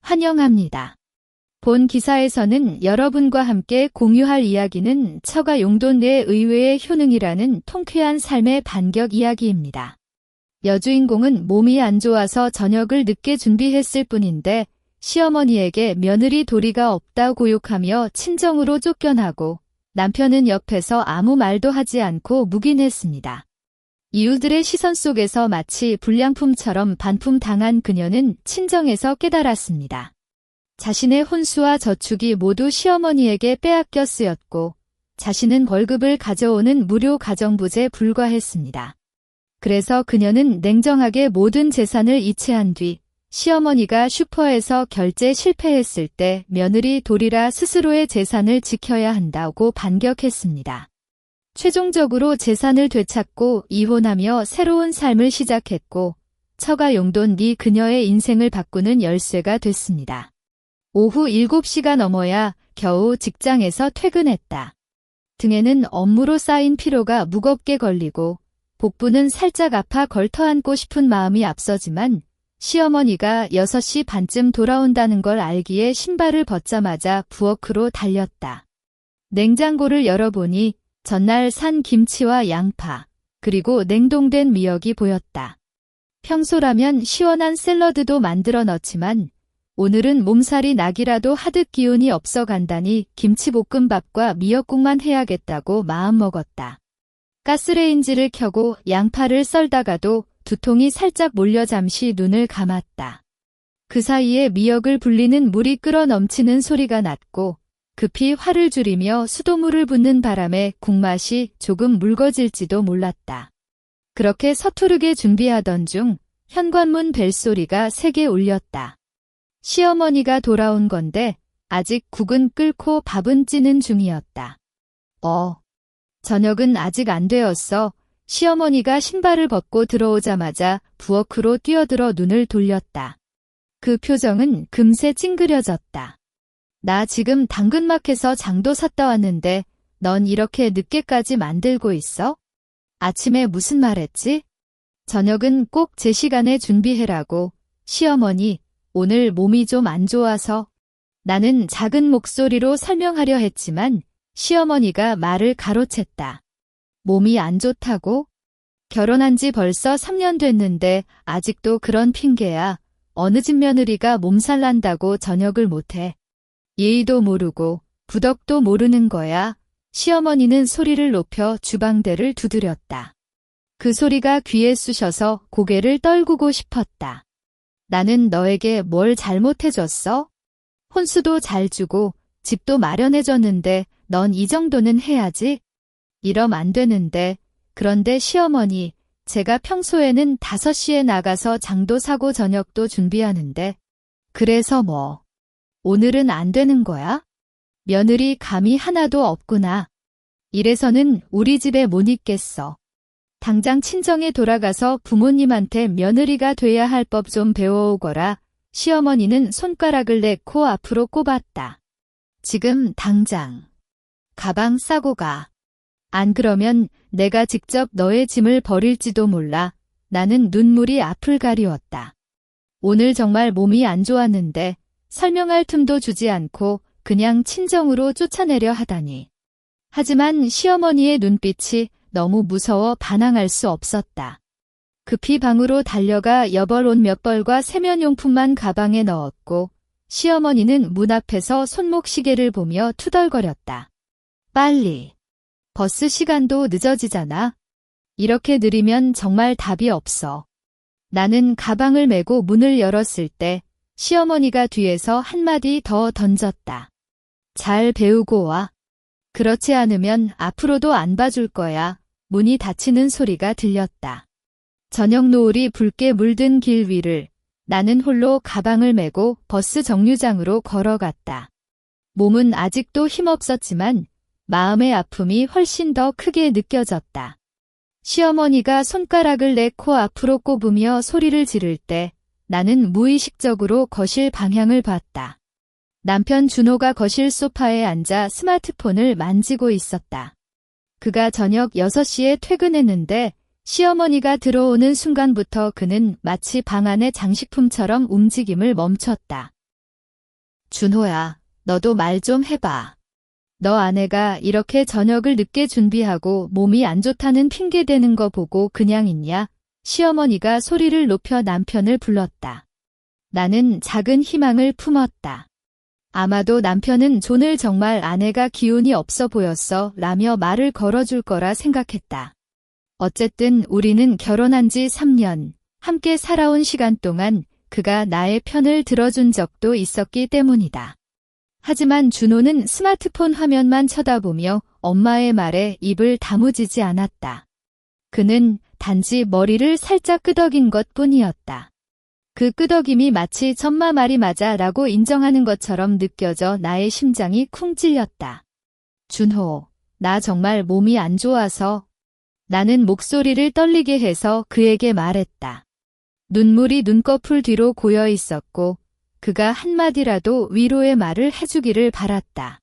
환영합니다. 본 기사에서는 여러분과 함께 공유할 이야기는 처가 용돈 내 의외의 효능이라는 통쾌한 삶의 반격 이야기입니다. 여주인공은 몸이 안 좋아서 저녁을 늦게 준비했을 뿐인데 시어머니에게 며느리 도리가 없다 고욕하며 친정으로 쫓겨나고 남편은 옆에서 아무 말도 하지 않고 묵인했습니다. 이웃들의 시선 속에서 마치 불량품처럼 반품당한 그녀는 친정에서 깨달았습니다. 자신의 혼수와 저축이 모두 시어머니에게 빼앗겨 쓰였고 자신은 월급을 가져오는 무료 가정부제에 불과했습니다. 그래서 그녀는 냉정하게 모든 재산을 이체한 뒤 시어머니가 슈퍼에서 결제 실패했을 때 며느리 도리라 스스로의 재산을 지켜야 한다고 반격했습니다. 최종적으로 재산을 되찾고 이혼하며 새로운 삶을 시작했고 처가 용돈이 그녀의 인생을 바꾸는 열쇠가 됐습니다. 오후 7시가 넘어야 겨우 직장에서 퇴근했다. 등에는 업무로 쌓인 피로가 무겁게 걸리고 복부는 살짝 아파 걸터앉고 싶은 마음이 앞서지만 시어머니가 6시 반쯤 돌아온다는 걸 알기에 신발을 벗자마자 부엌으로 달렸다. 냉장고를 열어보니 전날 산 김치와 양파, 그리고 냉동된 미역이 보였다. 평소라면 시원한 샐러드도 만들어 넣지만 오늘은 몸살이 나기라도 하듯 기운이 없어 간다니 김치볶음밥과 미역국만 해야겠다고 마음먹었다. 가스레인지를 켜고 양파를 썰다가도 두통이 살짝 몰려 잠시 눈을 감았다. 그 사이에 미역을 불리는 물이 끓어 넘치는 소리가 났고 급히 화를 줄이며 수돗물을 붓는 바람에 국맛이 조금 묽어질지도 몰랐다. 그렇게 서투르게 준비하던 중 현관문 벨소리가 세게 울렸다. 시어머니가 돌아온 건데 아직 국은 끓고 밥은 찌는 중이었다. 저녁은 아직 안 되었어. 시어머니가 신발을 벗고 들어오자마자 부엌으로 뛰어들어 눈을 돌렸다. 그 표정은 금세 찡그려졌다. 나 지금 당근마켓에서 장도 샀다 왔는데 넌 이렇게 늦게까지 만들고 있어? 아침에 무슨 말 했지? 저녁은 꼭 제 시간에 준비해라고. 시어머니, 오늘 몸이 좀 안 좋아서. 나는 작은 목소리로 설명하려 했지만 시어머니가 말을 가로챘다. 몸이 안 좋다고? 결혼한 지 벌써 3년 됐는데 아직도 그런 핑계야. 어느 집 며느리가 몸살 난다고 저녁을 못해. 예의도 모르고 부덕도 모르는 거야. 시어머니는 소리를 높여 주방대를 두드렸다. 그 소리가 귀에 쑤셔서 고개를 떨구고 싶었다. 나는 너에게 뭘 잘못해줬어? 혼수도 잘 주고 집도 마련해줬는데 넌 이 정도는 해야지. 이럼 안 되는데. 그런데 시어머니, 제가 평소에는 5시에 나가서 장도 사고 저녁도 준비하는데. 그래서 뭐? 오늘은 안 되는 거야? 며느리 감이 하나도 없구나. 이래서는 우리 집에 못 있겠어. 당장 친정에 돌아가서 부모님한테 며느리가 돼야 할 법 좀 배워오거라. 시어머니는 손가락을 내 코 앞으로 꼽았다. 지금 당장. 가방 싸고 가. 안 그러면 내가 직접 너의 짐을 버릴지도 몰라. 나는 눈물이 앞을 가리웠다. 오늘 정말 몸이 안 좋았는데 설명할 틈도 주지 않고 그냥 친정으로 쫓아내려 하다니. 하지만 시어머니의 눈빛이 너무 무서워 반항할 수 없었다. 급히 방으로 달려가 여벌 옷 몇 벌과 세면용품만 가방에 넣었고 시어머니는 문 앞에서 손목시계를 보며 투덜거렸다. 빨리. 버스 시간도 늦어지잖아. 이렇게 느리면 정말 답이 없어. 나는 가방을 메고 문을 열었을 때 시어머니가 뒤에서 한마디 더 던졌다. 잘 배우고 와. 그렇지 않으면 앞으로도 안 봐줄 거야. 문이 닫히는 소리가 들렸다. 저녁 노을이 붉게 물든 길 위를 나는 홀로 가방을 메고 버스 정류장으로 걸어갔다. 몸은 아직도 힘없었지만 마음의 아픔이 훨씬 더 크게 느껴졌다. 시어머니가 손가락을 내 코 앞으로 꼽으며 소리를 지를 때 나는 무의식적으로 거실 방향을 봤다. 남편 준호가 거실 소파에 앉아 스마트폰을 만지고 있었다. 그가 저녁 6시에 퇴근했는데 시어머니가 들어오는 순간부터 그는 마치 방 안의 장식품처럼 움직임을 멈췄다. 준호야, 너도 말 좀 해봐. 너 아내가 이렇게 저녁을 늦게 준비하고 몸이 안 좋다는 핑계 대는 거 보고 그냥 있냐? 시어머니가 소리를 높여 남편을 불렀다. 나는 작은 희망을 품었다. 아마도 남편은 오늘 정말 아내가 기운이 없어 보였어 라며 말을 걸어줄 거라 생각했다. 어쨌든 우리는 결혼한 지 3년, 함께 살아온 시간 동안 그가 나의 편을 들어준 적도 있었기 때문이다. 하지만 준호는 스마트폰 화면만 쳐다보며 엄마의 말에 입을 다무지지 않았다. 그는 단지 머리를 살짝 끄덕인 것뿐이었다. 그 끄덕임이 마치 전마 말이 맞아 라고 인정하는 것처럼 느껴져 나의 심장이 쿵 찔렸다. 준호, 나 정말 몸이 안 좋아서. 나는 목소리를 떨리게 해서 그에게 말했다. 눈물이 눈꺼풀 뒤로 고여 있었고 그가 한마디라도 위로의 말을 해주기를 바랐다.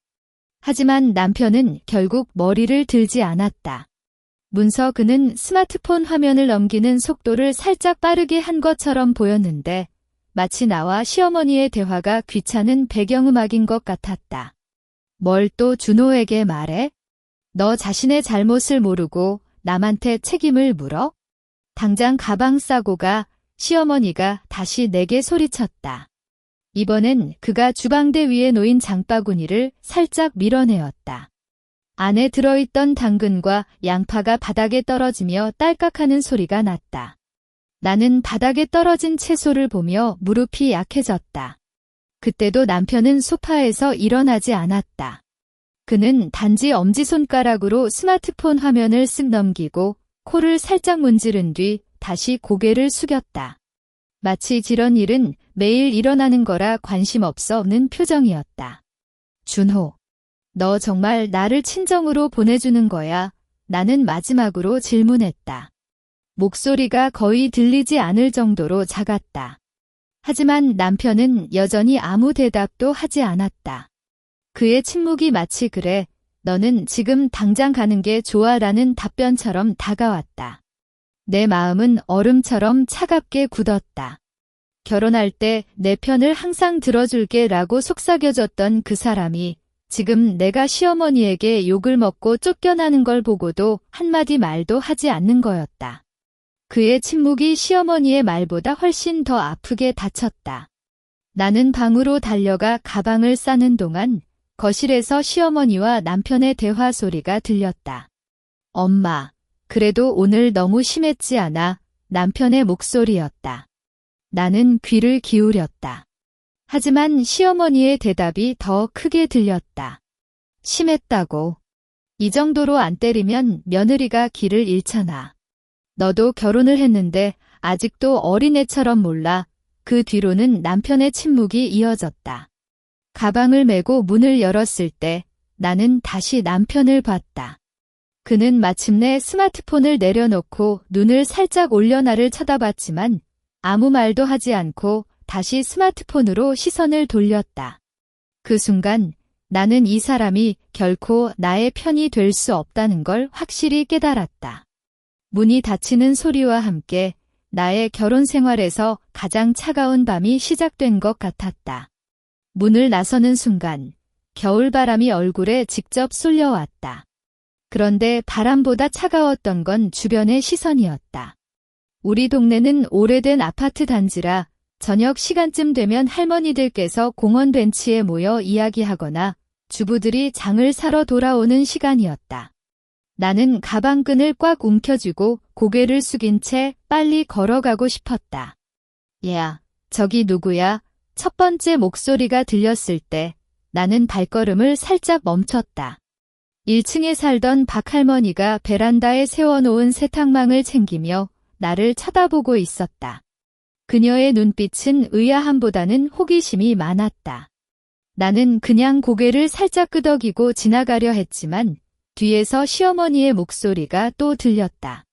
하지만 남편은 결국 머리를 들지 않았다. 문서 그는 스마트폰 화면을 넘기는 속도를 살짝 빠르게 한 것처럼 보였는데 마치 나와 시어머니의 대화가 귀찮은 배경음악인 것 같았다. 뭘 또 준호에게 말해? 너 자신의 잘못을 모르고 남한테 책임을 물어? 당장 가방 싸고 가. 시어머니가 다시 내게 소리쳤다. 이번엔 그가 주방대 위에 놓인 장바구니를 살짝 밀어내었다. 안에 들어있던 당근과 양파가 바닥에 떨어지며 딸깍하는 소리가 났다. 나는 바닥에 떨어진 채소를 보며 무릎이 약해졌다. 그때도 남편은 소파에서 일어나지 않았다. 그는 단지 엄지손가락으로 스마트폰 화면을 쓱 넘기고 코를 살짝 문지른 뒤 다시 고개를 숙였다. 마치 이런 일은 매일 일어나는 거라 관심 없어는 표정이었다. 준호, 너 정말 나를 친정으로 보내주는 거야? 나는 마지막으로 질문했다. 목소리가 거의 들리지 않을 정도로 작았다. 하지만 남편은 여전히 아무 대답도 하지 않았다. 그의 침묵이 마치 그래, 너는 지금 당장 가는 게 좋아라는 답변처럼 다가왔다. 내 마음은 얼음처럼 차갑게 굳었다. 결혼할 때 내 편을 항상 들어줄게 라고 속삭여줬던 그 사람이 지금 내가 시어머니에게 욕을 먹고 쫓겨나는 걸 보고도 한마디 말도 하지 않는 거였다. 그의 침묵이 시어머니의 말보다 훨씬 더 아프게 다쳤다. 나는 방으로 달려가 가방을 싸는 동안 거실에서 시어머니와 남편의 대화 소리가 들렸다. 엄마, 그래도 오늘 너무 심했지 않아? 남편의 목소리였다. 나는 귀를 기울였다. 하지만 시어머니의 대답이 더 크게 들렸다. 심했다고. 이 정도로 안 때리면 며느리가 길을 잃잖아. 너도 결혼을 했는데 아직도 어린애처럼 몰라. 그 뒤로는 남편의 침묵이 이어졌다. 가방을 메고 문을 열었을 때 나는 다시 남편을 봤다. 그는 마침내 스마트폰을 내려놓고 눈을 살짝 올려 나를 쳐다봤지만 아무 말도 하지 않고 다시 스마트폰으로 시선을 돌렸다. 그 순간 나는 이 사람이 결코 나의 편이 될 수 없다는 걸 확실히 깨달았다. 문이 닫히는 소리와 함께 나의 결혼 생활에서 가장 차가운 밤이 시작된 것 같았다. 문을 나서는 순간 겨울바람이 얼굴에 직접 쏠려왔다. 그런데 바람보다 차가웠던 건 주변의 시선이었다. 우리 동네는 오래된 아파트 단지라 저녁 시간쯤 되면 할머니들께서 공원 벤치에 모여 이야기하거나 주부들이 장을 사러 돌아오는 시간이었다. 나는 가방끈을 꽉 움켜쥐고 고개를 숙인 채 빨리 걸어가고 싶었다. 야, 저기 누구야? 첫 번째 목소리가 들렸을 때 나는 발걸음을 살짝 멈췄다. 1층에 살던 박할머니가 베란다에 세워놓은 세탁망을 챙기며 나를 쳐다보고 있었다. 그녀의 눈빛은 의아함보다는 호기심이 많았다. 나는 그냥 고개를 살짝 끄덕이고 지나가려 했지만 뒤에서 시어머니의 목소리가 또 들렸다.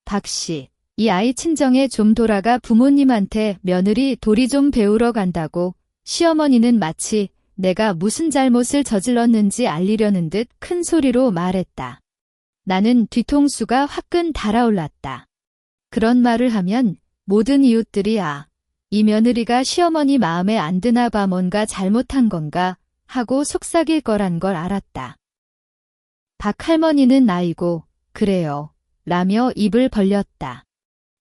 박씨, 이 아이 친정에 좀 돌아가 부모님한테 며느리 도리 좀 배우러 간다고. 시어머니는 마치 내가 무슨 잘못을 저질렀는지 알리려는 듯 큰 소리로 말했다. 나는 뒤통수가 화끈 달아올랐다. 그런 말을 하면 모든 이웃들이 이 며느리가 시어머니 마음에 안 드나 봐 뭔가 잘못한 건가 하고 속삭일 거란 걸 알았다. 박 할머니는 아이고, 그래요. 라며 입을 벌렸다.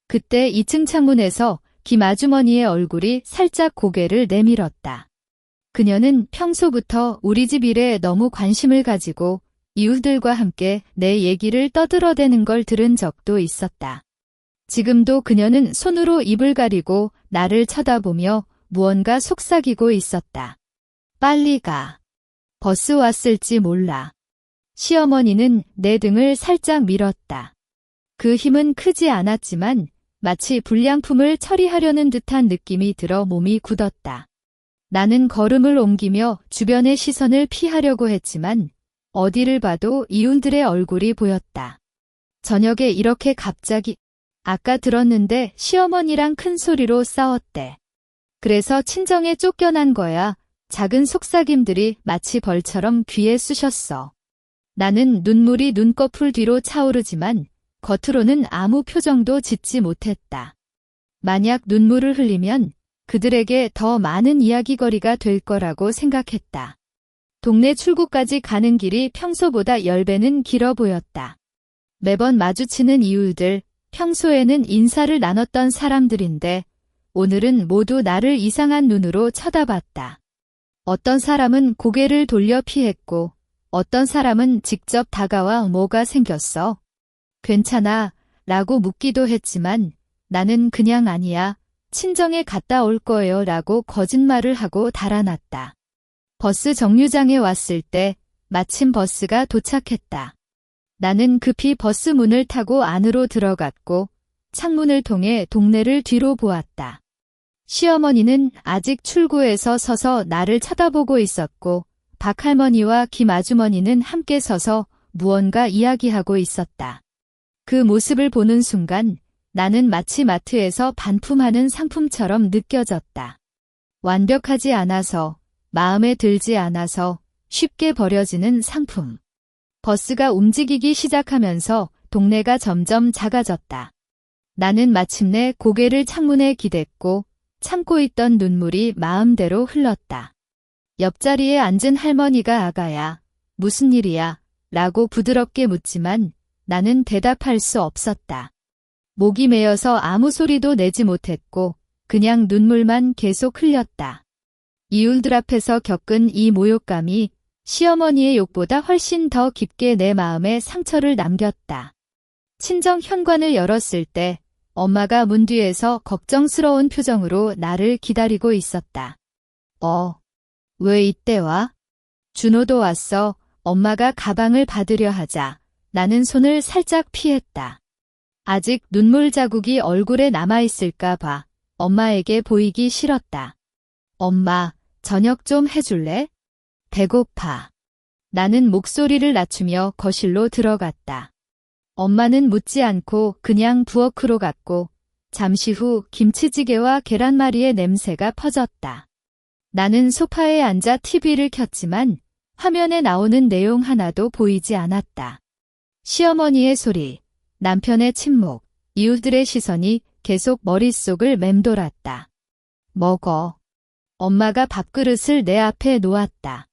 그때 2층 창문에서 김 아주머니의 얼굴이 살짝 고개를 내밀었다. 그녀는 평소부터 우리 집 일에 너무 관심을 가지고 이웃들과 함께 내 얘기를 떠들어대는 걸 들은 적도 있었다. 지금도 그녀는 손으로 입을 가리고 나를 쳐다보며 무언가 속삭이고 있었다. 빨리 가. 버스 왔을지 몰라. 시어머니는 내 등을 살짝 밀었다. 그 힘은 크지 않았지만 마치 불량품을 처리하려는 듯한 느낌이 들어 몸이 굳었다. 나는 걸음을 옮기며 주변의 시선을 피하려고 했지만 어디를 봐도 이웃들의 얼굴이 보였다. 저녁에 이렇게 갑자기 아까 들었는데 시어머니랑 큰 소리로 싸웠대. 그래서 친정에 쫓겨난 거야. 작은 속삭임들이 마치 벌처럼 귀에 쑤셨어. 나는 눈물이 눈꺼풀 뒤로 차오르지만 겉으로는 아무 표정도 짓지 못했다. 만약 눈물을 흘리면 그들에게 더 많은 이야기거리가 될 거라고 생각했다. 동네 출구까지 가는 길이 평소보다 10배는 길어 보였다. 매번 마주치는 이웃들, 평소에는 인사를 나눴던 사람들인데 오늘은 모두 나를 이상한 눈으로 쳐다봤다. 어떤 사람은 고개를 돌려 피했고 어떤 사람은 직접 다가와 뭐가 생겼어? 괜찮아? 라고 묻기도 했지만 나는 그냥 아니야. 친정에 갔다 올 거예요 라고 거짓말을 하고 달아났다. 버스 정류장에 왔을 때 마침 버스가 도착했다. 나는 급히 버스 문을 타고 안으로 들어갔고 창문을 통해 동네를 뒤로 보았다. 시어머니는 아직 출구에서 서서 나를 쳐다보고 있었고 박 할머니와 김 아주머니는 함께 서서 무언가 이야기하고 있었다. 그 모습을 보는 순간 나는 마치 마트에서 반품하는 상품처럼 느껴졌다. 완벽하지 않아서, 마음에 들지 않아서 쉽게 버려지는 상품. 버스가 움직이기 시작하면서 동네가 점점 작아졌다. 나는 마침내 고개를 창문에 기댔고 참고 있던 눈물이 마음대로 흘렀다. 옆자리에 앉은 할머니가 아가야, 무슨 일이야? 라고 부드럽게 묻지만 나는 대답할 수 없었다. 목이 메어서 아무 소리도 내지 못했고 그냥 눈물만 계속 흘렸다. 이웃들 앞에서 겪은 이 모욕감이 시어머니의 욕보다 훨씬 더 깊게 내 마음에 상처를 남겼다. 친정 현관을 열었을 때 엄마가 문 뒤에서 걱정스러운 표정으로 나를 기다리고 있었다. 왜 이때 와? 준호도 왔어. 엄마가 가방을 받으려 하자 나는 손을 살짝 피했다. 아직 눈물 자국이 얼굴에 남아있을까 봐 엄마에게 보이기 싫었다. 엄마, 저녁 좀 해줄래? 배고파. 나는 목소리를 낮추며 거실로 들어갔다. 엄마는 묻지 않고 그냥 부엌으로 갔고 잠시 후 김치찌개와 계란말이의 냄새가 퍼졌다. 나는 소파에 앉아 TV를 켰지만 화면에 나오는 내용 하나도 보이지 않았다. 시어머니의 소리, 남편의 침묵, 이웃들의 시선이 계속 머릿속을 맴돌았다. 먹어. 엄마가 밥그릇을 내 앞에 놓았다.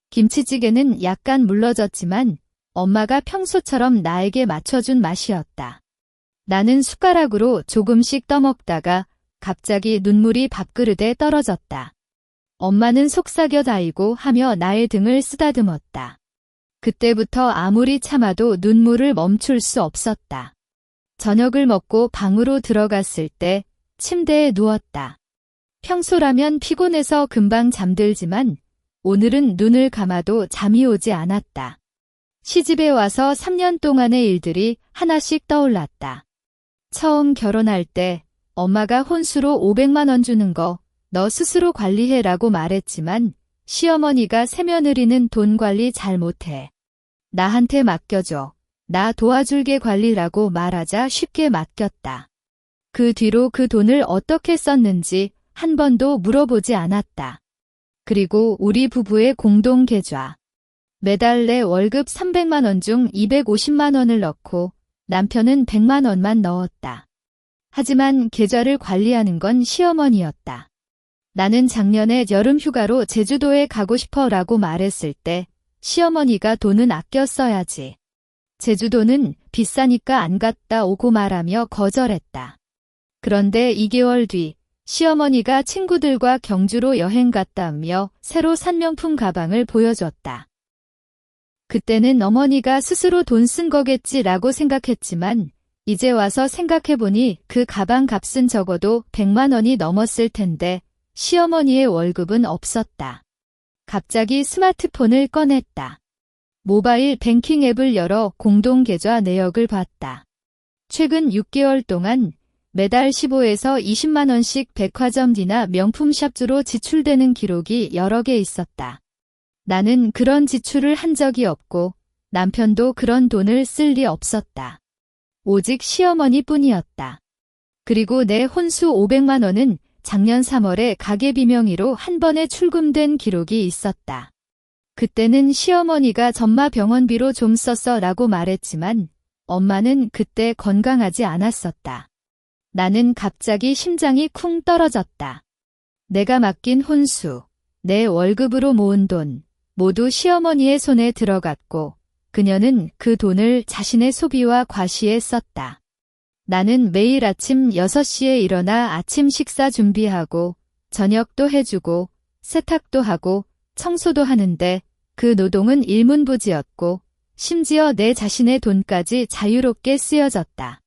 김치찌개는 약간 물러졌지만 엄마가 평소처럼 나에게 맞춰준 맛이었다. 나는 숟가락으로 조금씩 떠먹다가 갑자기 눈물이 밥그릇에 떨어졌다. 엄마는 속삭여다이고 하며 나의 등을 쓰다듬었다. 그때부터 아무리 참아도 눈물을 멈출 수 없었다. 저녁을 먹고 방으로 들어갔을 때 침대에 누웠다. 평소라면 피곤해서 금방 잠들지만 오늘은 눈을 감아도 잠이 오지 않았다. 시집에 와서 3년 동안의 일들이 하나씩 떠올랐다. 처음 결혼할 때 엄마가 혼수로 500만 원 주는 거 너 스스로 관리해라고 말했지만 시어머니가 새며느리는 돈 관리 잘 못해. 나한테 맡겨줘. 나 도와줄게 관리라고 말하자 쉽게 맡겼다. 그 뒤로 그 돈을 어떻게 썼는지 한 번도 물어보지 않았다. 그리고 우리 부부의 공동 계좌. 매달 내 월급 300만 원 중 250만 원을 넣고 남편은 100만 원만 넣었다. 하지만 계좌를 관리하는 건 시어머니였다. 나는 작년에 여름 휴가로 제주도에 가고 싶어라고 말했을 때 시어머니가 돈은 아껴 써야지. 제주도는 비싸니까 안 갔다 오고 말하며 거절했다. 그런데 2개월 뒤 시어머니가 친구들과 경주로 여행 갔다며 새로 산 명품 가방을 보여줬다. 그때는 어머니가 스스로 돈 쓴 거겠지라고 생각했지만 이제 와서 생각해보니 그 가방 값은 적어도 100만 원이 넘었을 텐데 시어머니의 월급은 없었다. 갑자기 스마트폰을 꺼냈다. 모바일 뱅킹 앱을 열어 공동계좌 내역을 봤다. 최근 6개월 동안 매달 15에서 20만 원씩 백화점이나 명품샵주로 지출되는 기록이 여러 개 있었다. 나는 그런 지출을 한 적이 없고 남편도 그런 돈을 쓸 리 없었다. 오직 시어머니뿐이었다. 그리고 내 혼수 500만 원은 작년 3월에 가게 비명의로 한 번에 출금된 기록이 있었다. 그때는 시어머니가 전마 병원비로 좀 썼어라고 말했지만 엄마는 그때 건강하지 않았었다. 나는 갑자기 심장이 쿵 떨어졌다. 내가 맡긴 혼수, 내 월급으로 모은 돈, 모두 시어머니의 손에 들어갔고 그녀는 그 돈을 자신의 소비와 과시에 썼다. 나는 매일 아침 6시에 일어나 아침 식사 준비하고 저녁도 해주고 세탁도 하고 청소도 하는데 그 노동은 일문부지였고 심지어 내 자신의 돈까지 자유롭게 쓰여졌다.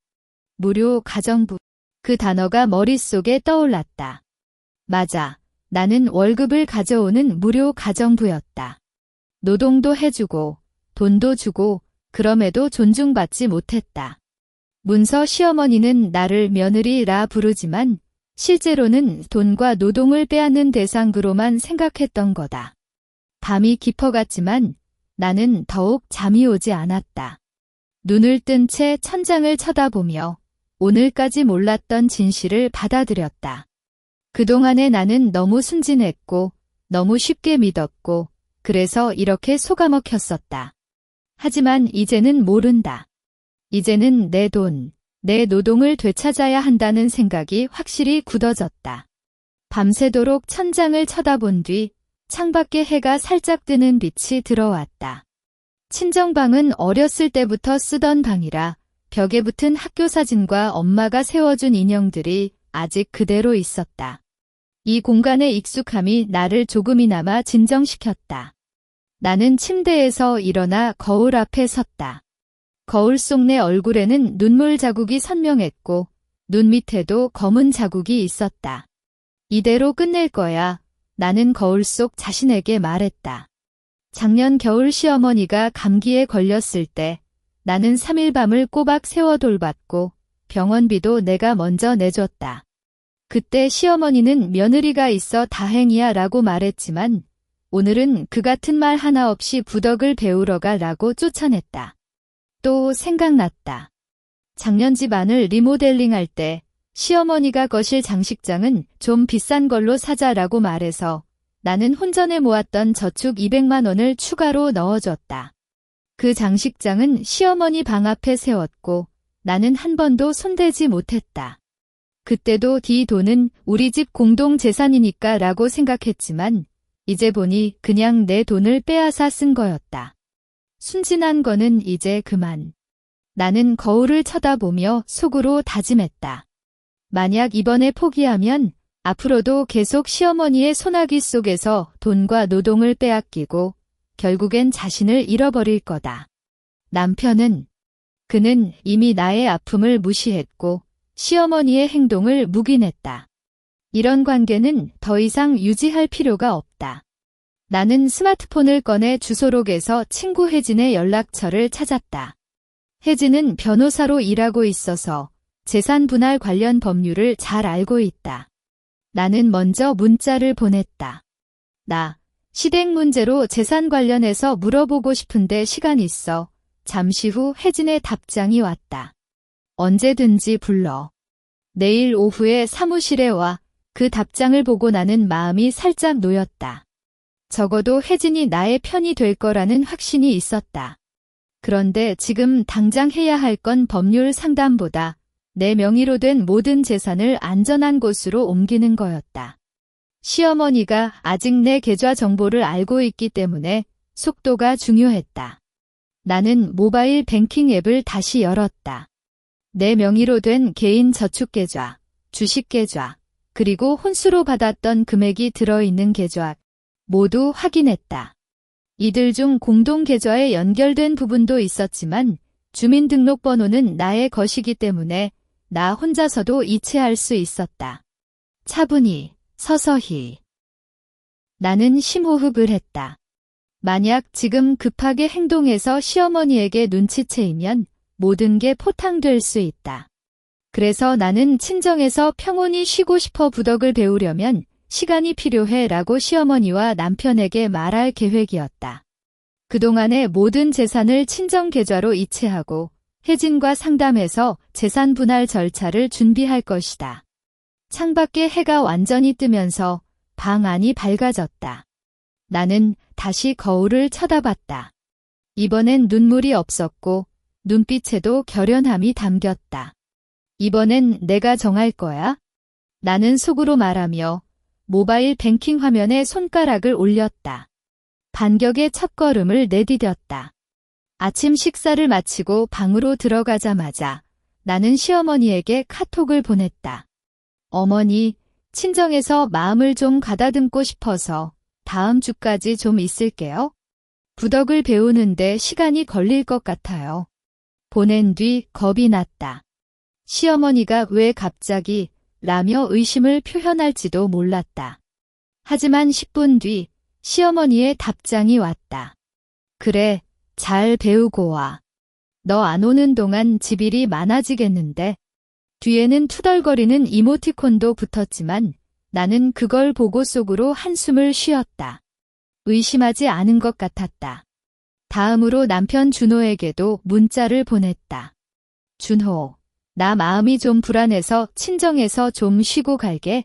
무료 가정부. 그 단어가 머릿속에 떠올랐다. 맞아. 나는 월급을 가져오는 무료 가정부였다. 노동도 해주고 돈도 주고 그럼에도 존중받지 못했다. 문서 시어머니는 나를 며느리라 부르지만 실제로는 돈과 노동을 빼앗는 대상으로만 생각했던 거다. 밤이 깊어갔지만 나는 더욱 잠이 오지 않았다. 눈을 뜬 채 천장을 쳐다보며 오늘까지 몰랐던 진실을 받아들였다. 그동안에 나는 너무 순진했고 너무 쉽게 믿었고 그래서 이렇게 속아먹혔었다. 하지만 이제는 모른다. 이제는 내 돈, 내 노동을 되찾아야 한다는 생각이 확실히 굳어졌다. 밤새도록 천장을 쳐다본 뒤 창밖에 해가 살짝 뜨는 빛이 들어왔다. 친정방은 어렸을 때부터 쓰던 방이라 벽에 붙은 학교 사진과 엄마가 세워준 인형들이 아직 그대로 있었다. 이 공간의 익숙함이 나를 조금이나마 진정시켰다. 나는 침대에서 일어나 거울 앞에 섰다. 거울 속 내 얼굴에는 눈물 자국이 선명했고 눈 밑에도 검은 자국이 있었다. 이대로 끝낼 거야. 나는 거울 속 자신에게 말했다. 작년 겨울 시어머니가 감기에 걸렸을 때 나는 3일 밤을 꼬박 세워 돌봤고 병원비도 내가 먼저 내줬다. 그때 시어머니는 며느리가 있어 다행이야 라고 말했지만 오늘은 그 같은 말 하나 없이 부덕을 배우러 가라고 쫓아냈다. 또 생각났다. 작년 집안을 리모델링할 때 시어머니가 거실 장식장은 좀 비싼 걸로 사자라고 말해서 나는 혼전에 모았던 저축 200만 원을 추가로 넣어줬다. 그 장식장은 시어머니 방 앞에 세웠고 나는 한 번도 손대지 못했다. 그때도 이 돈은 우리 집 공동 재산이니까 라고 생각했지만 이제 보니 그냥 내 돈을 빼앗아 쓴 거였다. 순진한 거는 이제 그만. 나는 거울을 쳐다보며 속으로 다짐했다. 만약 이번에 포기하면 앞으로도 계속 시어머니의 소나기 속에서 돈과 노동을 빼앗기고 결국엔 자신을 잃어버릴 거다. 남편은 그는 이미 나의 아픔을 무시했고 시어머니의 행동을 묵인했다. 이런 관계는 더 이상 유지할 필요가 없다. 나는 스마트폰을 꺼내 주소록에서 친구 혜진의 연락처를 찾았다. 혜진은 변호사로 일하고 있어서 재산 분할 관련 법률을 잘 알고 있다. 나는 먼저 문자를 보냈다. 나 시댁 문제로 재산 관련해서 물어보고 싶은데 시간 있어. 잠시 후 혜진의 답장이 왔다. 언제든지 불러. 내일 오후에 사무실에 와. 그 답장을 보고 나는 마음이 살짝 놓였다. 적어도 혜진이 나의 편이 될 거라는 확신이 있었다. 그런데 지금 당장 해야 할 건 법률 상담보다 내 명의로 된 모든 재산을 안전한 곳으로 옮기는 거였다. 시어머니가 아직 내 계좌 정보를 알고 있기 때문에 속도가 중요했다. 나는 모바일 뱅킹 앱을 다시 열었다. 내 명의로 된 개인 저축계좌, 주식계좌, 그리고 혼수로 받았던 금액이 들어있는 계좌 모두 확인했다. 이들 중 공동계좌에 연결된 부분도 있었지만 주민등록번호는 나의 것이기 때문에 나 혼자서도 이체할 수 있었다. 차분히, 서서히. 나는 심호흡을 했다. 만약 지금 급하게 행동해서 시어머니에게 눈치채이면 모든 게 포탕될 수 있다. 그래서 나는 친정에서 평온히 쉬고 싶어 부덕을 배우려면 시간이 필요해 라고 시어머니와 남편에게 말할 계획이었다. 그동안의 모든 재산을 친정 계좌로 이체하고 혜진과 상담해서 재산 분할 절차를 준비할 것이다. 창밖에 해가 완전히 뜨면서 방 안이 밝아졌다. 나는 다시 거울을 쳐다봤다. 이번엔 눈물이 없었고 눈빛에도 결연함이 담겼다. 이번엔 내가 정할 거야? 나는 속으로 말하며 모바일 뱅킹 화면에 손가락을 올렸다. 반격의 첫걸음을 내디뎠다. 아침 식사를 마치고 방으로 들어가자마자 나는 시어머니에게 카톡을 보냈다. 어머니, 친정에서 마음을 좀 가다듬고 싶어서 다음 주까지 좀 있을게요. 부덕을 배우는데 시간이 걸릴 것 같아요. 보낸 뒤 겁이 났다. 시어머니가 왜 갑자기 라며 의심을 표현할지도 몰랐다. 하지만 10분 뒤 시어머니의 답장이 왔다. 그래, 잘 배우고 와. 너 안 오는 동안 집일이 많아지겠는데. 뒤에는 투덜거리는 이모티콘도 붙었지만 나는 그걸 보고 속으로 한숨을 쉬었다. 의심하지 않은 것 같았다. 다음으로 남편 준호에게도 문자를 보냈다. 준호, 나 마음이 좀 불안해서 친정에서 좀 쉬고 갈게.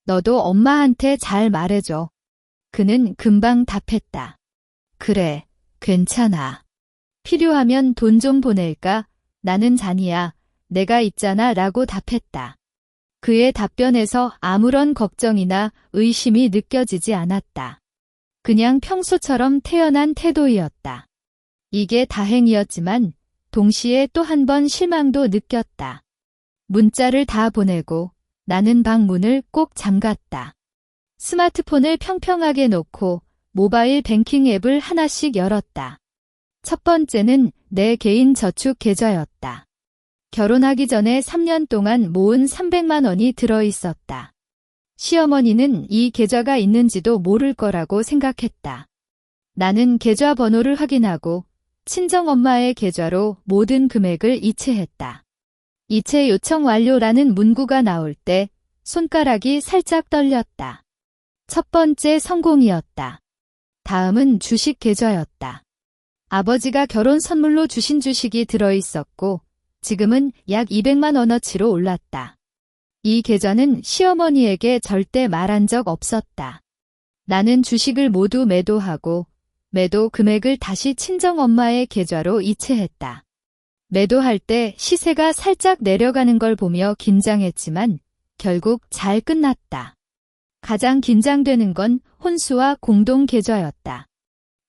너도 엄마한테 잘 말해줘. 그는 금방 답했다. 그래, 괜찮아. 필요하면 돈 좀 보낼까? 나는 잔이야. 내가 있잖아 라고 답했다. 그의 답변에서 아무런 걱정이나 의심이 느껴지지 않았다. 그냥 평소처럼 태연한 태도이었다. 이게 다행이었지만 동시에 또 한 번 실망도 느꼈다. 문자를 다 보내고 나는 방 문을 꼭 잠갔다. 스마트폰을 평평하게 놓고 모바일 뱅킹 앱을 하나씩 열었다. 첫 번째는 내 개인 저축 계좌였다. 결혼하기 전에 3년 동안 모은 300만 원이 들어있었다. 시어머니는 이 계좌가 있는지도 모를 거라고 생각했다. 나는 계좌 번호를 확인하고 친정엄마의 계좌로 모든 금액을 이체했다. 이체 요청 완료라는 문구가 나올 때 손가락이 살짝 떨렸다. 첫 번째 성공이었다. 다음은 주식 계좌였다. 아버지가 결혼 선물로 주신 주식이 들어있었고 지금은 약 200만 원어치로 올랐다. 이 계좌는 시어머니에게 절대 말한 적 없었다. 나는 주식을 모두 매도하고 매도 금액을 다시 친정엄마의 계좌로 이체했다. 매도할 때 시세가 살짝 내려가는 걸 보며 긴장했지만 결국 잘 끝났다. 가장 긴장되는 건 혼수와 공동 계좌였다.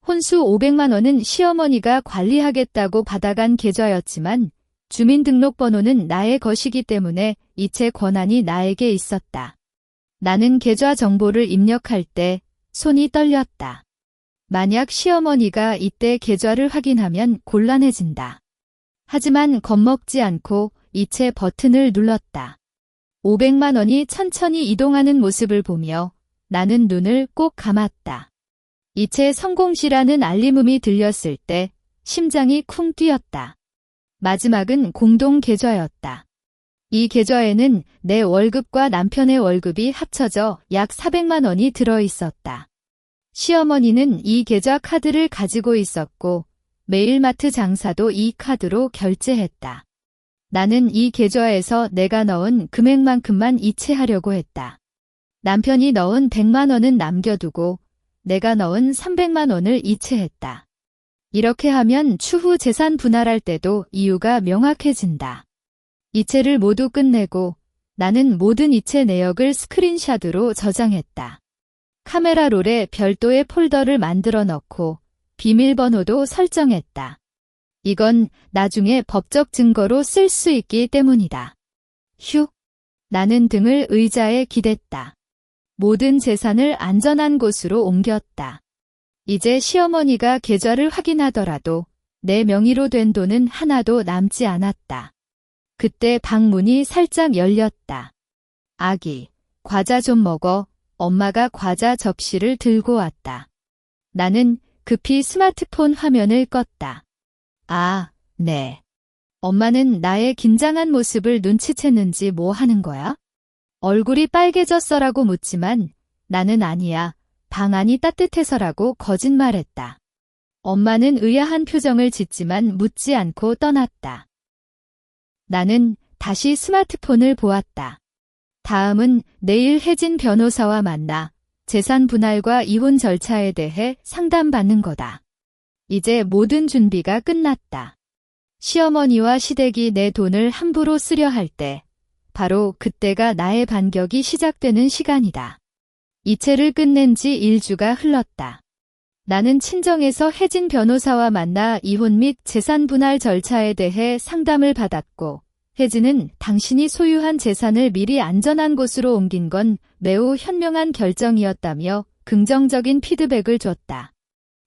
혼수 500만 원은 시어머니가 관리하겠다고 받아간 계좌였지만 주민등록번호는 나의 것이기 때문에 이체 권한이 나에게 있었다. 나는 계좌 정보를 입력할 때 손이 떨렸다. 만약 시어머니가 이때 계좌를 확인하면 곤란해진다. 하지만 겁먹지 않고 이체 버튼을 눌렀다. 500만 원이 천천히 이동하는 모습을 보며 나는 눈을 꼭 감았다. 이체 성공시라는 알림음이 들렸을 때 심장이 쿵 뛰었다. 마지막은 공동 계좌였다. 이 계좌에는 내 월급과 남편의 월급이 합쳐져 약 400만 원이 들어있었다. 시어머니는 이 계좌 카드를 가지고 있었고 매일마트 장사도 이 카드로 결제했다. 나는 이 계좌에서 내가 넣은 금액만큼만 이체하려고 했다. 남편이 넣은 100만 원은 남겨두고 내가 넣은 300만 원을 이체했다. 이렇게 하면 추후 재산 분할할 때도 이유가 명확해진다. 이체를 모두 끝내고 나는 모든 이체 내역을 스크린샷으로 저장했다. 카메라 롤에 별도의 폴더를 만들어 넣고 비밀번호도 설정했다. 이건 나중에 법적 증거로 쓸 수 있기 때문이다. 휴. 나는 등을 의자에 기댔다. 모든 재산을 안전한 곳으로 옮겼다. 이제 시어머니가 계좌를 확인하더라도 내 명의로 된 돈은 하나도 남지 않았다. 그때 방문이 살짝 열렸다. 아기, 과자 좀 먹어. 엄마가 과자 접시를 들고 왔다. 나는 급히 스마트폰 화면을 껐다. 아, 네. 엄마는 나의 긴장한 모습을 눈치챘는지 뭐 하는 거야? 얼굴이 빨개졌어라고 묻지만 나는 아니야. 방 안이 따뜻해서라고 거짓말했다. 엄마는 의아한 표정을 짓지만 묻지 않고 떠났다. 나는 다시 스마트폰을 보았다. 다음은 내일 혜진 변호사와 만나 재산 분할과 이혼 절차에 대해 상담받는 거다. 이제 모든 준비가 끝났다. 시어머니와 시댁이 내 돈을 함부로 쓰려 할 때, 바로 그때가 나의 반격이 시작되는 시간이다. 이체를 끝낸 지 1주가 흘렀다. 나는 친정에서 혜진 변호사와 만나 이혼 및 재산 분할 절차에 대해 상담을 받았고, 혜진은 당신이 소유한 재산을 미리 안전한 곳으로 옮긴 건 매우 현명한 결정이었다며 긍정적인 피드백을 줬다.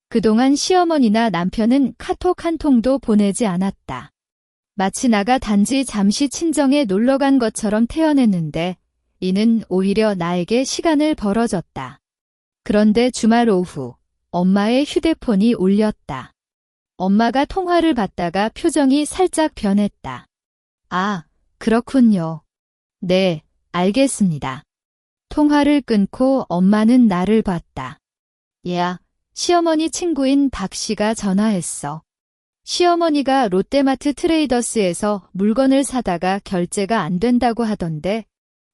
그동안 시어머니나 남편은 카톡 한 통도 보내지 않았다. 마치 나가 단지 잠시 친정에 놀러간 것처럼 태연했는데 이는 오히려 나에게 시간을 벌어줬다. 그런데 주말 오후 엄마의 휴대폰이 울렸다. 엄마가 통화를 받다가 표정이 살짝 변했다. 아, 그렇군요. 네, 알겠습니다. 통화를 끊고 엄마는 나를 봤다. 야, 시어머니 친구인 박 씨가 전화했어. 시어머니가 롯데마트 트레이더스에서 물건을 사다가 결제가 안 된다고 하던데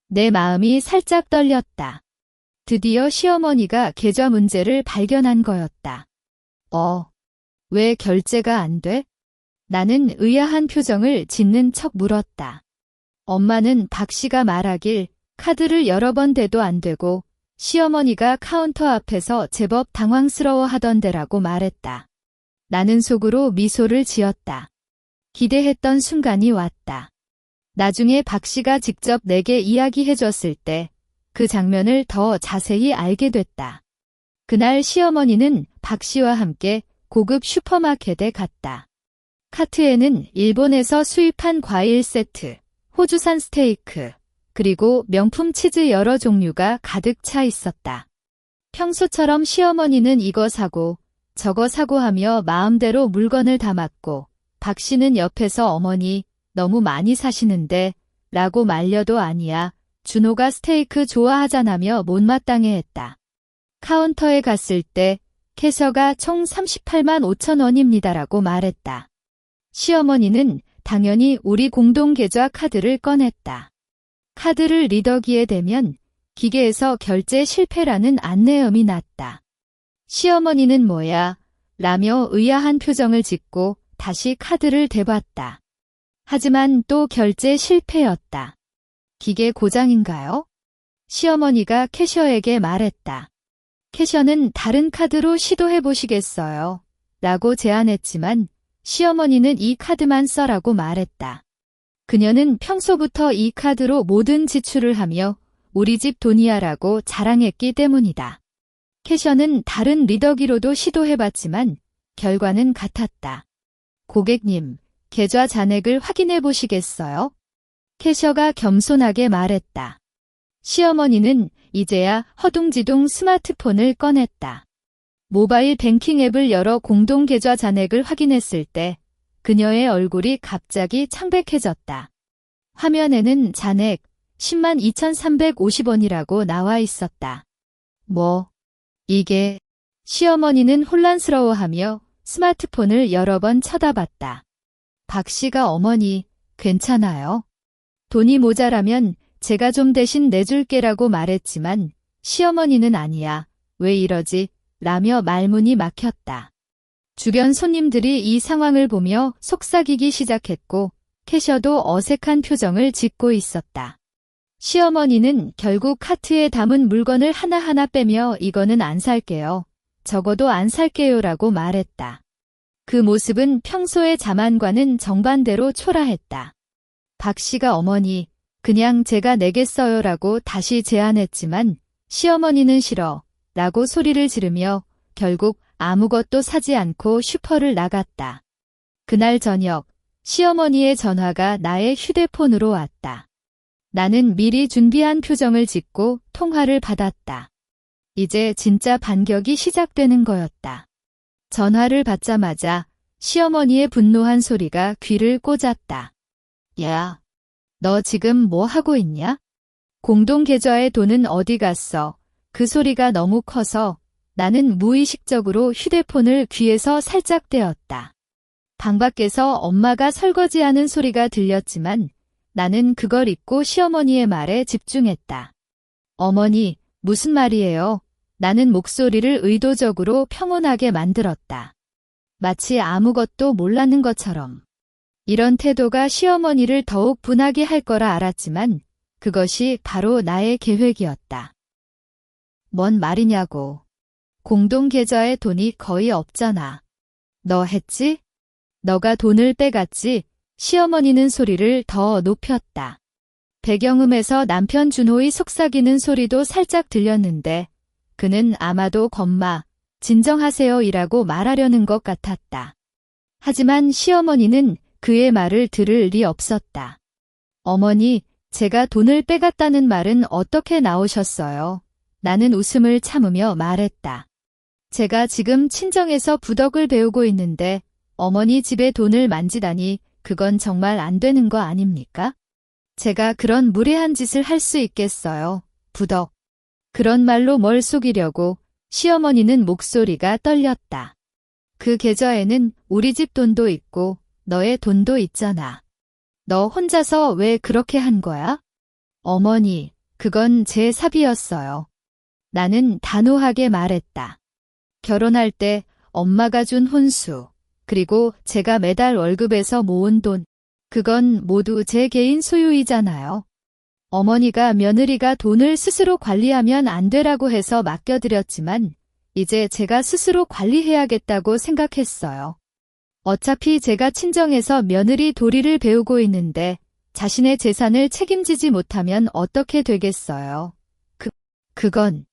내 마음이 살짝 떨렸다. 드디어 시어머니가 계좌 문제를 발견한 거였다. 왜 결제가 안 돼? 나는 의아한 표정을 짓는 척 물었다. 엄마는 박 씨가 말하길 카드를 여러 번 대도 안 되고 시어머니가 카운터 앞에서 제법 당황스러워 하던데라고 말했다. 나는 속으로 미소를 지었다. 기대했던 순간이 왔다. 나중에 박 씨가 직접 내게 이야기해줬을 때 그 장면을 더 자세히 알게 됐다. 그날 시어머니는 박 씨와 함께 고급 슈퍼마켓에 갔다. 카트에는 일본에서 수입한 과일 세트, 호주산 스테이크, 그리고 명품 치즈 여러 종류가 가득 차 있었다. 평소처럼 시어머니는 이거 사고 저거 사고 하며 마음대로 물건을 담았고 박 씨는 옆에서 어머니 너무 많이 사시는데 라고 말려도 아니야. 준호가 스테이크 좋아하잖아며 못마땅해 했다. 카운터에 갔을 때 캐셔가 총 38만 5천 원입니다라고 말했다. 시어머니는 당연히 우리 공동계좌 카드를 꺼냈다. 카드를 리더기에 대면 기계에서 결제 실패라는 안내음이 났다. 시어머니는 뭐야? 라며 의아한 표정을 짓고 다시 카드를 대봤다. 하지만 또 결제 실패였다. 기계 고장인가요? 시어머니가 캐셔에게 말했다. 캐셔는 다른 카드로 시도해 보시겠어요? 라고 제안했지만 시어머니는 이 카드만 써라고 말했다. 그녀는 평소부터 이 카드로 모든 지출을 하며 우리 집 돈이야라고 자랑했기 때문이다. 캐셔는 다른 리더기로도 시도해봤지만 결과는 같았다. 고객님, 계좌 잔액을 확인해 보시겠어요? 캐셔가 겸손하게 말했다. 시어머니는 이제야 허둥지둥 스마트폰을 꺼냈다. 모바일 뱅킹 앱을 열어 공동계좌 잔액을 확인했을 때 그녀의 얼굴이 갑자기 창백해졌다. 화면에는 잔액 10만 2,350원이라고 나와 있었다. 이게... 시어머니는 혼란스러워하며 스마트폰을 여러 번 쳐다봤다. 박 씨가 어머니, 괜찮아요? 돈이 모자라면 제가 좀 대신 내줄게라고 말했지만 시어머니는 아니야. 왜 이러지? 라며 말문이 막혔다. 주변 손님들이 이 상황을 보며 속삭이기 시작했고 캐셔도 어색한 표정을 짓고 있었다. 시어머니는 결국 카트에 담은 물건을 하나하나 빼며 이거는 안 살게요. 적어도 안 살게요라고 말했다. 그 모습은 평소의 자만과는 정반대로 초라했다. 박 씨가 어머니, 그냥 제가 내겠어요라고 다시 제안했지만 시어머니는 싫어 라고 소리를 지르며 결국 아무것도 사지 않고 슈퍼를 나갔다. 그날 저녁 시어머니의 전화가 나의 휴대폰으로 왔다. 나는 미리 준비한 표정을 짓고 통화를 받았다. 이제 진짜 반격이 시작되는 거였다. 전화를 받자마자 시어머니의 분노한 소리가 귀를 꽂았다. 야, 너 지금 뭐 하고 있냐? 공동계좌의 돈은 어디 갔어? 그 소리가 너무 커서 나는 무의식적으로 휴대폰을 귀에서 살짝 떼었다. 방 밖에서 엄마가 설거지하는 소리가 들렸지만 나는 그걸 잊고 시어머니의 말에 집중했다. 어머니, 무슨 말이에요? 나는 목소리를 의도적으로 평온하게 만들었다. 마치 아무것도 몰랐는 것처럼. 이런 태도가 시어머니를 더욱 분하게 할 거라 알았지만 그것이 바로 나의 계획이었다. 뭔 말이냐고. 공동계좌에 돈이 거의 없잖아. 너 했지? 너가 돈을 빼갔지? 시어머니는 소리를 더 높였다. 배경음에서 남편 준호의 속삭이는 소리도 살짝 들렸는데 그는 아마도 겁마, 진정하세요이라고 말하려는 것 같았다. 하지만 시어머니는 그의 말을 들을 리 없었다. 어머니, 제가 돈을 빼갔다는 말은 어떻게 나오셨어요? 나는 웃음을 참으며 말했다. 제가 지금 친정에서 부덕을 배우고 있는데 어머니 집에 돈을 만지다니 그건 정말 안 되는 거 아닙니까? 제가 그런 무례한 짓을 할 수 있겠어요. 부덕. 그런 말로 뭘 속이려고. 시어머니는 목소리가 떨렸다. 그 계좌에는 우리 집 돈도 있고 너의 돈도 있잖아. 너 혼자서 왜 그렇게 한 거야? 어머니, 그건 제 사비였어요. 나는 단호하게 말했다. 결혼할 때 엄마가 준 혼수, 그리고 제가 매달 월급에서 모은 돈, 그건 모두 제 개인 소유이잖아요. 어머니가 며느리가 돈을 스스로 관리하면 안 되라고 해서 맡겨드렸지만 이제 제가 스스로 관리해야겠다고 생각했어요. 어차피 제가 친정에서 며느리 도리를 배우고 있는데 자신의 재산을 책임지지 못하면 어떻게 되겠어요. 그건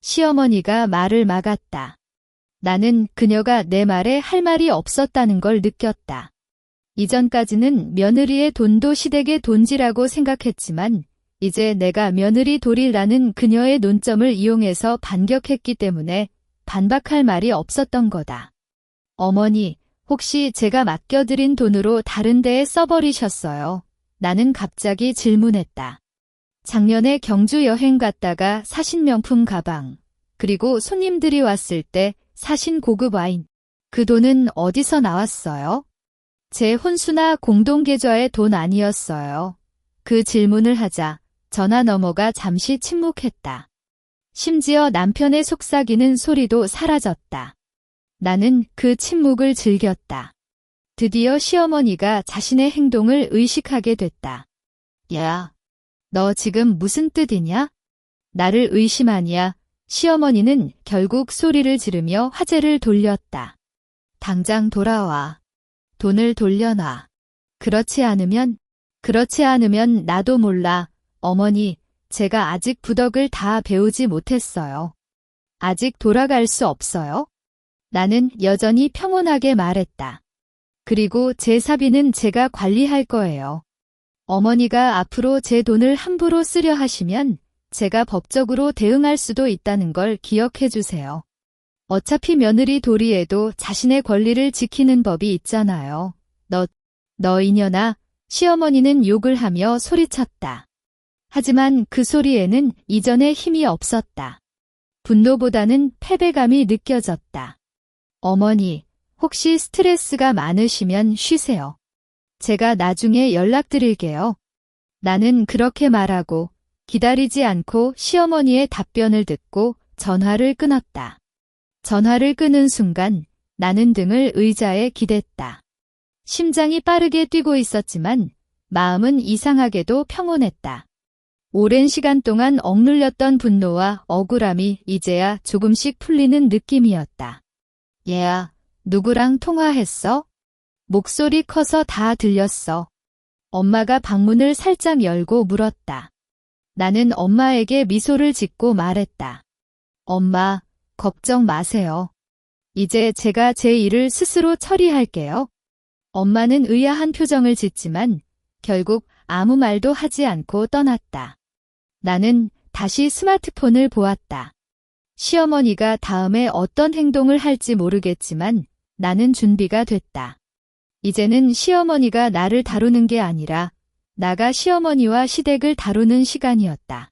시어머니가 말을 막았다. 나는 그녀가 내 말에 할 말이 없었다는 걸 느꼈다. 이전까지는 며느리의 돈도 시댁의 돈지라고 생각했지만 이제 내가 며느리 도리라는 그녀의 논점을 이용해서 반격했기 때문에 반박할 말이 없었던 거다. 어머니, 혹시 제가 맡겨드린 돈으로 다른 데에 써버리셨어요? 나는 갑자기 질문했다. 작년에 경주 여행 갔다가 사신 명품 가방, 그리고 손님들이 왔을 때 사신 고급 와인, 그 돈은 어디서 나왔어요? 제 혼수나 공동계좌의 돈 아니었어요. 그 질문을 하자 전화 너머가 잠시 침묵했다. 심지어 남편의 속삭이는 소리도 사라졌다. 나는 그 침묵을 즐겼다. 드디어 시어머니가 자신의 행동을 의식하게 됐다. 야, 너 지금 무슨 뜻이냐? 나를 의심하냐? 시어머니는 결국 소리를 지르며 화제를 돌렸다. 당장 돌아와. 돈을 돌려놔. 그렇지 않으면 나도 몰라. 어머니, 제가 아직 부덕을 다 배우지 못했어요. 아직 돌아갈 수 없어요? 나는 여전히 평온하게 말했다. 그리고 제 사비는 제가 관리할 거예요. 어머니가 앞으로 제 돈을 함부로 쓰려 하시면 제가 법적으로 대응할 수도 있다는 걸 기억해 주세요. 어차피 며느리 도리에도 자신의 권리를 지키는 법이 있잖아요. 너 이년아. 시어머니는 욕을 하며 소리쳤다. 하지만 그 소리에는 이전에 힘이 없었다. 분노보다는 패배감이 느껴졌다. 어머니, 혹시 스트레스가 많으시면 쉬세요. 제가 나중에 연락드릴게요. 나는 그렇게 말하고 기다리지 않고 시어머니의 답변을 듣고 전화를 끊었다. 전화를 끄는 순간 나는 등을 의자에 기댔다. 심장이 빠르게 뛰고 있었지만 마음은 이상하게도 평온했다. 오랜 시간 동안 억눌렸던 분노와 억울함이 이제야 조금씩 풀리는 느낌이었다. 얘야, 누구랑 통화했어? 목소리 커서 다 들렸어. 엄마가 방문을 살짝 열고 물었다. 나는 엄마에게 미소를 짓고 말했다. 엄마, 걱정 마세요. 이제 제가 제 일을 스스로 처리할게요. 엄마는 의아한 표정을 짓지만 결국 아무 말도 하지 않고 떠났다. 나는 다시 스마트폰을 보았다. 시어머니가 다음에 어떤 행동을 할지 모르겠지만 나는 준비가 됐다. 이제는 시어머니가 나를 다루는 게 아니라 나가 시어머니와 시댁을 다루는 시간이었다.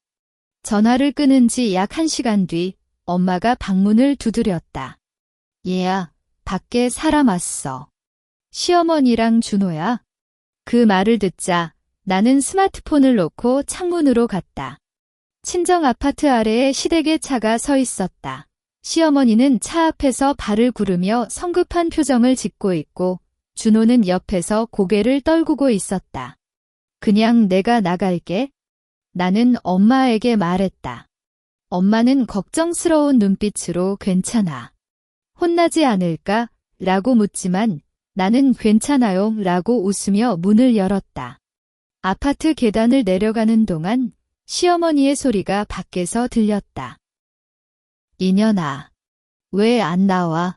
전화를 끊은 지 약 1시간 뒤 엄마가 방문을 두드렸다. 얘야, 밖에 사람 왔어. 시어머니랑 준호야. 그 말을 듣자 나는 스마트폰을 놓고 창문으로 갔다. 친정 아파트 아래에 시댁의 차가 서 있었다. 시어머니는 차 앞에서 발을 구르며 성급한 표정을 짓고 있고 준호는 옆에서 고개를 떨구고 있었다. 그냥 내가 나갈게. 나는 엄마에게 말했다. 엄마는 걱정스러운 눈빛으로 괜찮아. 혼나지 않을까? 라고 묻지만 나는 괜찮아요 라고 웃으며 문을 열었다. 아파트 계단을 내려가는 동안 시어머니의 소리가 밖에서 들렸다. 이년아, 왜 안 나와?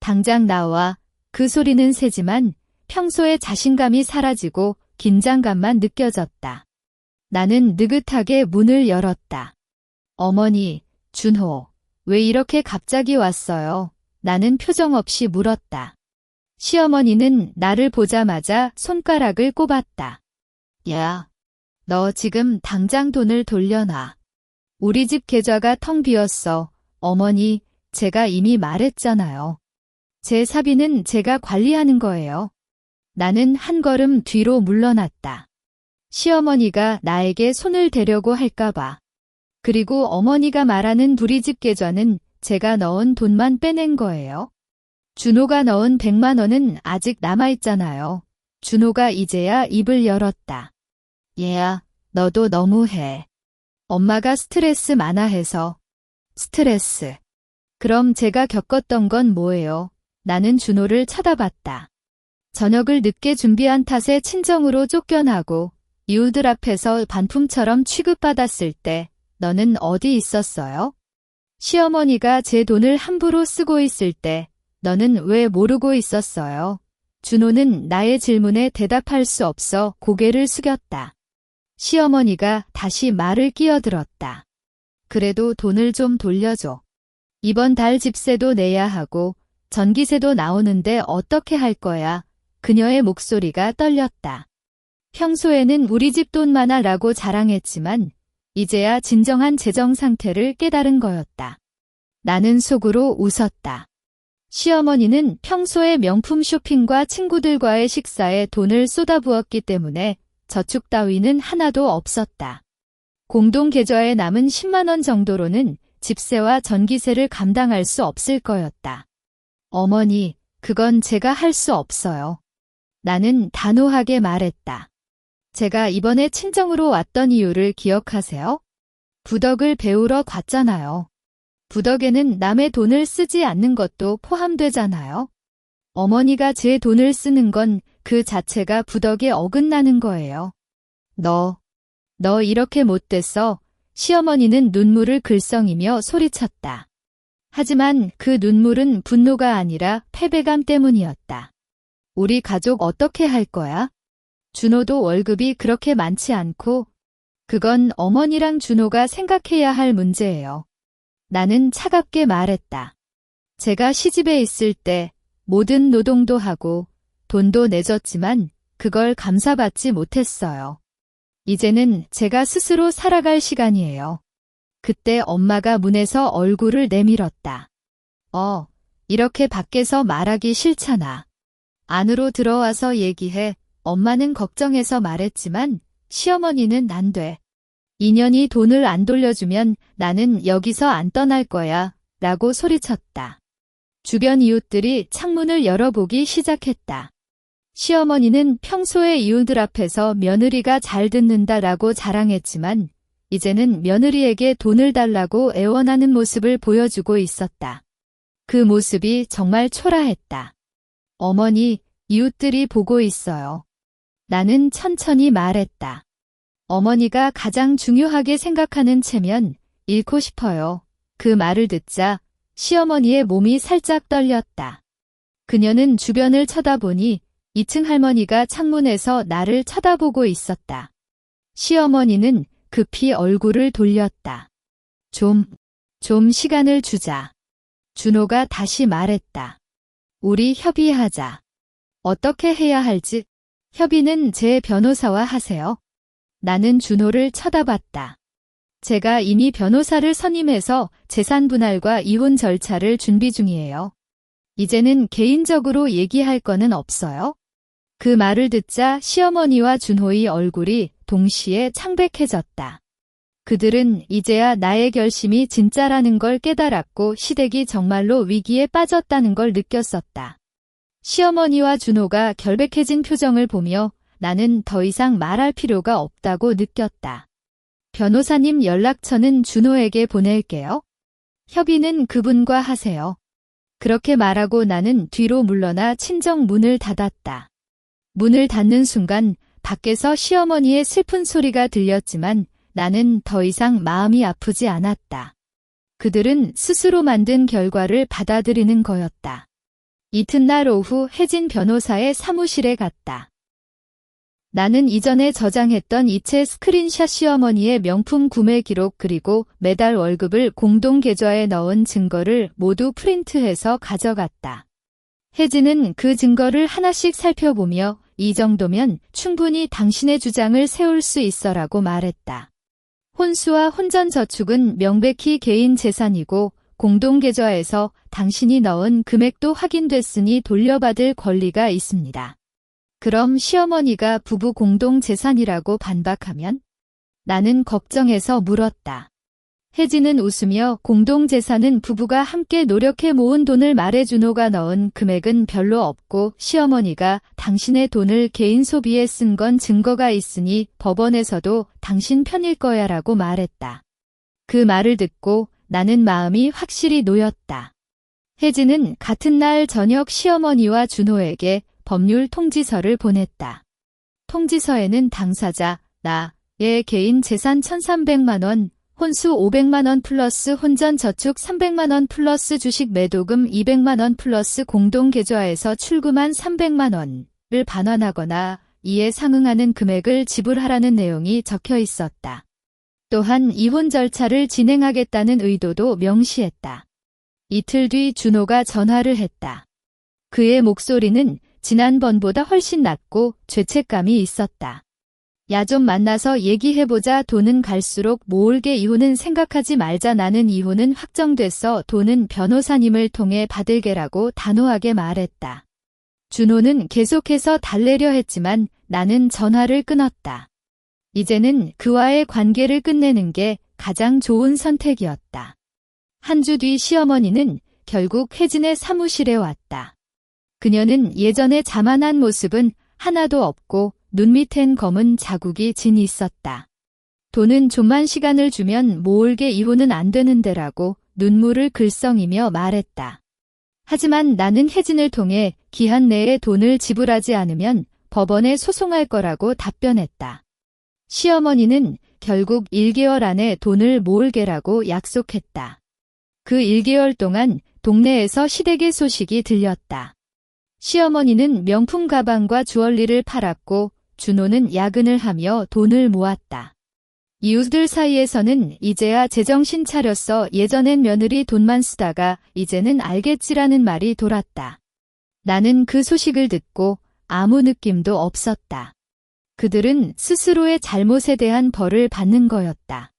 당장 나와. 그 소리는 세지만 평소의 자신감이 사라지고 긴장감만 느껴졌다. 나는 느긋하게 문을 열었다. 어머니, 준호, 왜 이렇게 갑자기 왔어요? 나는 표정 없이 물었다. 시어머니는 나를 보자마자 손가락을 꼽았다. 야, 너 지금 당장 돈을 돌려놔. 우리 집 계좌가 텅 비었어. 어머니, 제가 이미 말했잖아요. 제 사비는 제가 관리하는 거예요. 나는 한 걸음 뒤로 물러났다. 시어머니가 나에게 손을 대려고 할까봐. 그리고 어머니가 말하는 우리 집 계좌는 제가 넣은 돈만 빼낸 거예요. 준호가 넣은 100만 원은 아직 남아있잖아요. 준호가 이제야 입을 열었다. 얘야, 너도 너무해. 엄마가 스트레스 많아 해서. 스트레스. 그럼 제가 겪었던 건 뭐예요? 나는 준호를 쳐다봤다. 저녁을 늦게 준비한 탓에 친정으로 쫓겨나고 이웃들 앞에서 반품처럼 취급받았을 때 너는 어디 있었어요? 시어머니가 제 돈을 함부로 쓰고 있을 때 너는 왜 모르고 있었어요? 준호는 나의 질문에 대답할 수 없어 고개를 숙였다. 시어머니가 다시 말을 끼어들었다. 그래도 돈을 좀 돌려줘. 이번 달 집세도 내야 하고 전기세도 나오는데 어떻게 할 거야? 그녀의 목소리가 떨렸다. 평소에는 우리 집 돈 많아라고 자랑했지만 이제야 진정한 재정 상태를 깨달은 거였다. 나는 속으로 웃었다. 시어머니는 평소에 명품 쇼핑과 친구들과의 식사에 돈을 쏟아부었기 때문에 저축 따위는 하나도 없었다. 공동 계좌에 남은 10만 원 정도로는 집세와 전기세를 감당할 수 없을 거였다. 어머니, 그건 제가 할 수 없어요. 나는 단호하게 말했다. 제가 이번에 친정으로 왔던 이유를 기억하세요? 부덕을 배우러 갔잖아요. 부덕에는 남의 돈을 쓰지 않는 것도 포함되잖아요. 어머니가 제 돈을 쓰는 건 그 자체가 부덕에 어긋나는 거예요. 너 이렇게 못됐어. 시어머니는 눈물을 글썽이며 소리쳤다. 하지만 그 눈물은 분노가 아니라 패배감 때문이었다. 우리 가족 어떻게 할 거야? 준호도 월급이 그렇게 많지 않고 그건 어머니랑 준호가 생각해야 할 문제예요. 나는 차갑게 말했다. 제가 시집에 있을 때 모든 노동도 하고 돈도 내줬지만 그걸 감사받지 못했어요. 이제는 제가 스스로 살아갈 시간이에요. 그때 엄마가 문에서 얼굴을 내밀었다. 이렇게 밖에서 말하기 싫잖아. 안으로 들어와서 얘기해. 엄마는 걱정해서 말했지만 시어머니는 안 돼. 인연이 돈을 안 돌려주면 나는 여기서 안 떠날 거야. 라고 소리쳤다. 주변 이웃들이 창문을 열어보기 시작했다. 시어머니는 평소에 이웃들 앞에서 며느리가 잘 듣는다라고 자랑했지만 이제는 며느리에게 돈을 달라고 애원하는 모습을 보여주고 있었다. 그 모습이 정말 초라했다. 어머니, 이웃들이 보고 있어요. 나는 천천히 말했다. 어머니가 가장 중요하게 생각하는 체면 잃고 싶어요. 그 말을 듣자 시어머니의 몸이 살짝 떨렸다. 그녀는 주변을 쳐다보니 2층 할머니가 창문에서 나를 쳐다보고 있었다. 시어머니는 급히 얼굴을 돌렸다. 좀 시간을 주자. 준호가 다시 말했다. 우리 협의하자. 어떻게 해야 할지. 협의는 제 변호사와 하세요. 나는 준호를 쳐다봤다. 제가 이미 변호사를 선임해서 재산 분할과 이혼 절차를 준비 중이에요. 이제는 개인적으로 얘기할 거는 없어요. 그 말을 듣자 시어머니와 준호의 얼굴이 동시에 창백해졌다. 그들은 이제야 나의 결심이 진짜라는 걸 깨달았고 시댁이 정말로 위기에 빠졌다는 걸 느꼈었다. 시어머니와 준호가 결백해진 표정을 보며 나는 더 이상 말할 필요가 없다고 느꼈다. 변호사님 연락처는 준호에게 보낼게요. 협의는 그분과 하세요. 그렇게 말하고 나는 뒤로 물러나 친정 문을 닫았다. 문을 닫는 순간 밖에서 시어머니의 슬픈 소리가 들렸지만 나는 더 이상 마음이 아프지 않았다. 그들은 스스로 만든 결과를 받아들이는 거였다. 이튿날 오후 혜진 변호사의 사무실에 갔다. 나는 이전에 저장했던 이체 스크린샷 시어머니의 명품 구매 기록 그리고 매달 월급을 공동 계좌에 넣은 증거를 모두 프린트해서 가져갔다. 혜진은 그 증거를 하나씩 살펴보며 이 정도면 충분히 당신의 주장을 세울 수 있어라고 말했다. 혼수와 혼전저축은 명백히 개인 재산이고 공동계좌에서 당신이 넣은 금액도 확인됐으니 돌려받을 권리가 있습니다. 그럼 시어머니가 부부 공동재산이라고 반박하면? 나는 걱정해서 물었다. 혜진은 웃으며 공동재산은 부부가 함께 노력해 모은 돈을 말해 준호가 넣은 금액은 별로 없고 시어머니가 당신의 돈을 개인 소비에 쓴 건 증거가 있으니 법원에서도 당신 편일 거야 라고 말했다. 그 말을 듣고 나는 마음이 확실히 놓였다. 혜진은 같은 날 저녁 시어머니와 준호에게 법률 통지서를 보냈다. 통지서에는 당사자, 나의 개인 재산 1,300만 원, 혼수 500만 원 플러스 혼전 저축 300만 원 플러스 주식 매도금 200만 원 플러스 공동계좌에서 출금한 300만 원을 반환하거나 이에 상응하는 금액을 지불하라는 내용이 적혀 있었다. 또한 이혼 절차를 진행하겠다는 의도도 명시했다. 이틀 뒤 준호가 전화를 했다. 그의 목소리는 지난번보다 훨씬 낮고 죄책감이 있었다. 야 좀 만나서 얘기해보자. 돈은 갈수록 모을게. 이혼은 생각하지 말자. 나는 이혼은 확정됐어. 돈은 변호사님을 통해 받을게라고 단호하게 말했다. 준호는 계속해서 달래려 했지만 나는 전화를 끊었다. 이제는 그와의 관계를 끝내는 게 가장 좋은 선택이었다. 한 주 뒤 시어머니는 결국 혜진의 사무실에 왔다. 그녀는 예전에 자만한 모습은 하나도 없고 눈 밑엔 검은 자국이 진이 있었다. 돈은 좀만 시간을 주면 모을게. 이혼은 안 되는데라고 눈물을 글썽이며 말했다. 하지만 나는 혜진을 통해 기한 내에 돈을 지불하지 않으면 법원에 소송할 거라고 답변했다. 시어머니는 결국 1개월 안에 돈을 모을게라고 약속했다. 그 1개월 동안 동네에서 시댁의 소식이 들렸다. 시어머니는 명품 가방과 주얼리를 팔았고 준호는 야근을 하며 돈을 모았다. 이웃들 사이에서는 이제야 제정신 차렸어. 예전엔 며느리 돈만 쓰다가 이제는 알겠지라는 말이 돌았다. 나는 그 소식을 듣고 아무 느낌도 없었다. 그들은 스스로의 잘못에 대한 벌을 받는 거였다.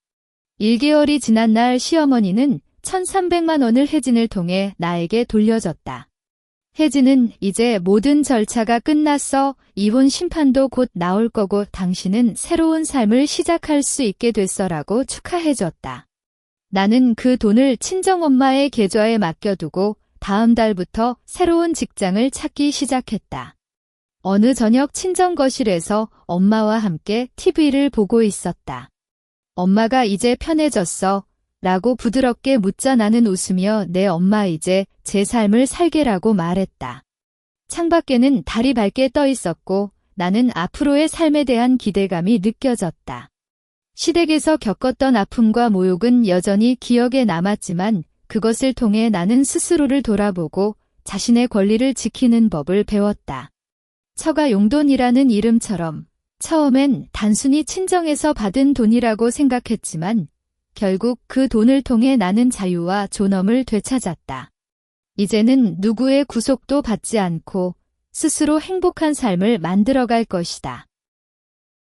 1개월이 지난 날 시어머니는 1,300만 원을 혜진을 통해 나에게 돌려줬다. 혜진은 이제 모든 절차가 끝났어. 이혼 심판도 곧 나올 거고 당신은 새로운 삶을 시작할 수 있게 됐어라고 축하해줬다. 나는 그 돈을 친정엄마의 계좌에 맡겨두고 다음 달부터 새로운 직장을 찾기 시작했다. 어느 저녁 친정 거실에서 엄마와 함께 TV를 보고 있었다. 엄마가 이제 편해졌어? 라고 부드럽게 묻자 나는 웃으며 네 엄마 이제 제 삶을 살게라고 말했다. 창밖에는 달이 밝게 떠 있었고 나는 앞으로의 삶에 대한 기대감이 느껴졌다. 시댁에서 겪었던 아픔과 모욕은 여전히 기억에 남았지만 그것을 통해 나는 스스로를 돌아보고 자신의 권리를 지키는 법을 배웠다. 처가 용돈이라는 이름처럼 처음엔 단순히 친정에서 받은 돈이라고 생각했지만 결국 그 돈을 통해 나는 자유와 존엄을 되찾았다. 이제는 누구의 구속도 받지 않고 스스로 행복한 삶을 만들어갈 것이다.